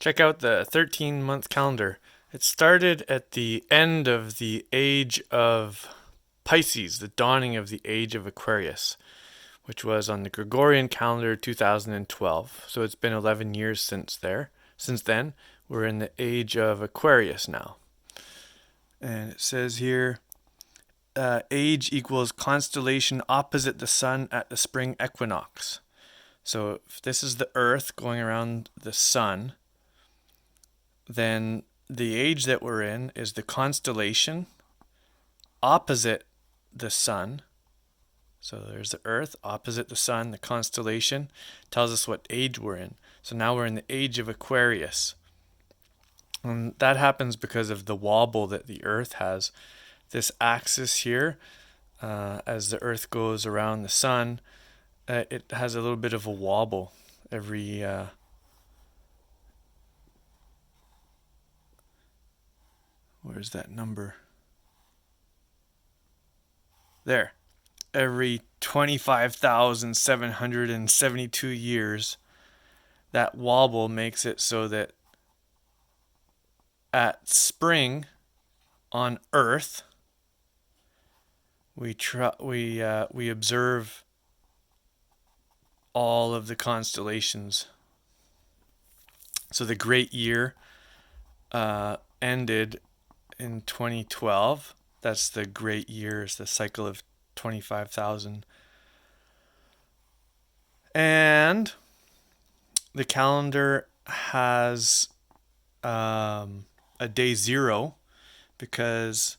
Check out the 13-month calendar. It started at the end of the age of Pisces, the dawning of the age of Aquarius, which was on the Gregorian calendar 2012. So it's been 11 years Since then, we're in the age of Aquarius now. And it says here, age equals constellation opposite the sun at the spring equinox. So if this is the Earth going around the sun, then the age that we're in is the constellation opposite the sun. So there's the Earth opposite the sun. The constellation tells us what age we're in. So now we're in the age of Aquarius. And that happens because of the wobble that the Earth has. This axis here, as the Earth goes around the sun, it has a little bit of a wobble every where's that number? There. Every 25,772 years, that wobble makes it so that at spring on Earth, we observe all of the constellations. So the great year ended in 2012. That's the great years, the cycle of 25,000. And the calendar has a day zero because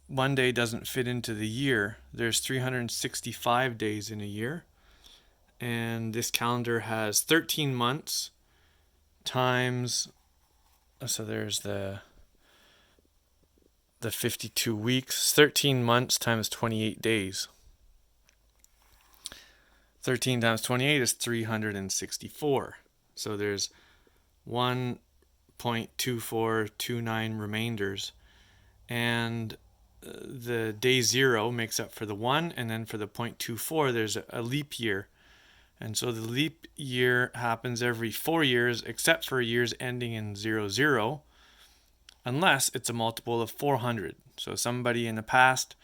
one day doesn't fit into the year. There's 365 days in a year. And this calendar has 13 months times, so there's the 52 weeks, 13 months times 28 days. 13 times 28 is 364. So there's 1.2429 remainders. And the day zero makes up for the 1, and then for the 0.24 there's a leap year. And so the leap year happens every 4 years except for years ending in 00, unless it's a multiple of 400. So somebody in the past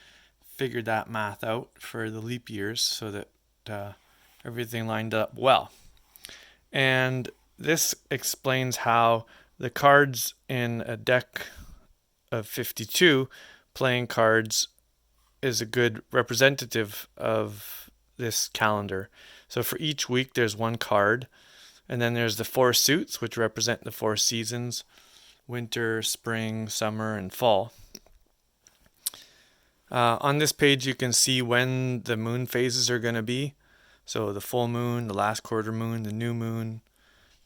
figured that math out for the leap years so that everything lined up well. And this explains how the cards in a deck of 52 playing cards is a good representative of this calendar. So for each week there's one card, and then there's the 4 suits, which represent the 4 seasons: winter, spring, summer, and fall. On this page you can see when the moon phases are going to be. So the full moon, the last quarter moon, the new moon.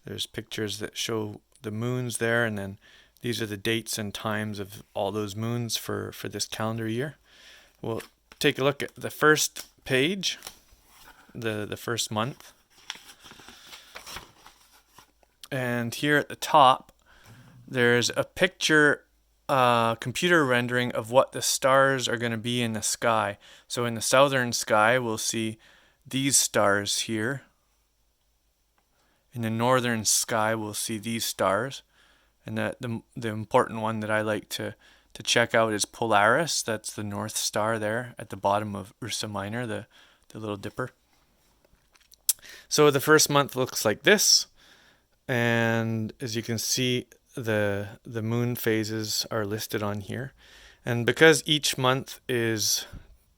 There's pictures that show the moons there, and then these are the dates and times of all those moons for this calendar year. We'll take a look at the first page, the first month. And here at the top, there's a picture, computer rendering of what the stars are going to be in the sky. So in the southern sky, we'll see these stars here. In the northern sky, we'll see these stars. And the important one that I like to check out is Polaris. That's the North Star there at the bottom of Ursa Minor, the Little Dipper. So the first month looks like this. And as you can see, the moon phases are listed on here. And because each month is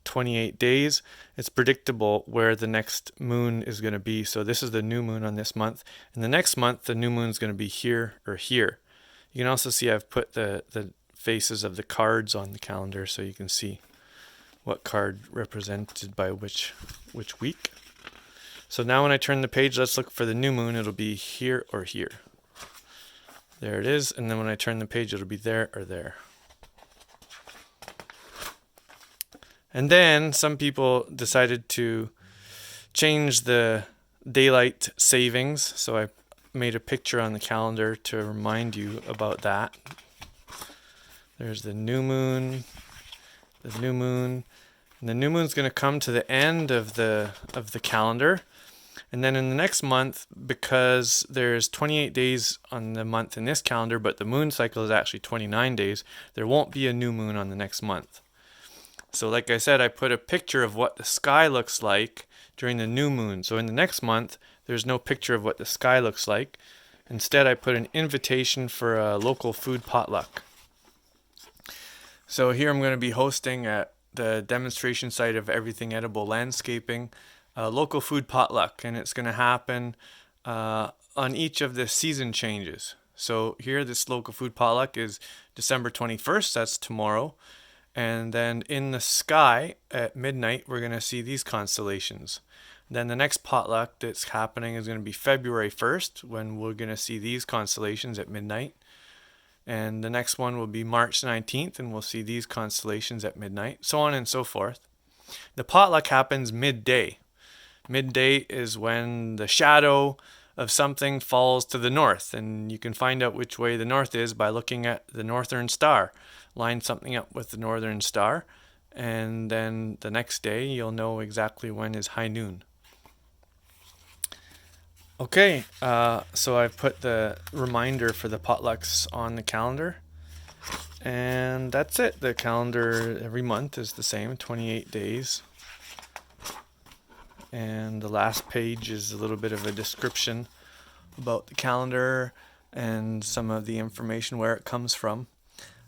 28 days, it's predictable where the next moon is going to be. So this is the new moon on this month. And the next month, the new moon is going to be here or here. You can also see I've put the faces of the cards on the calendar so you can see what card represented by which week. So now when I turn the page, let's look for the new moon. It'll be here or here. There it is. And then when I turn the page, it'll be there or there. And then some people decided to change the daylight savings. So I made a picture on the calendar to remind you about that. There's the new moon, and the new moon's going to come to the end of the calendar. And then in the next month, because there's 28 days on the month in this calendar, but the moon cycle is actually 29 days, there won't be a new moon on the next month. So like I said, I put a picture of what the sky looks like during the new moon. So in the next month, there's no picture of what the sky looks like. Instead, I put an invitation for a local food potluck. So here I'm going to be hosting at the demonstration site of Everything Edible Landscaping a local food potluck, and it's going to happen on each of the season changes. So here, this local food potluck is December 21st, that's tomorrow. And then in the sky at midnight, we're going to see these constellations. Then the next potluck that's happening is going to be February 1st, when we're going to see these constellations at midnight. And the next one will be March 19th, and we'll see these constellations at midnight, so on and so forth. The potluck happens midday. Midday is when the shadow of something falls to the north, and you can find out which way the north is by looking at the northern star. Line something up with the northern star, and then the next day you'll know exactly when is high noon. Okay, so I've put the reminder for the potlucks on the calendar, and that's it. The calendar every month is the same, 28 days. And the last page is a little bit of a description about the calendar and some of the information where it comes from.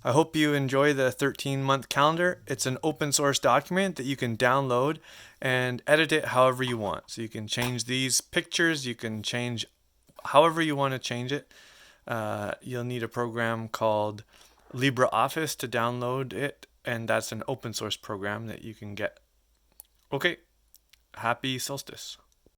I hope you enjoy the 13-month calendar. It's an open source document that you can download and edit it however you want. So you can change these pictures, you can change however you want to change it. You'll need a program called LibreOffice to download it, and that's an open source program that you can get. Okay. Happy solstice.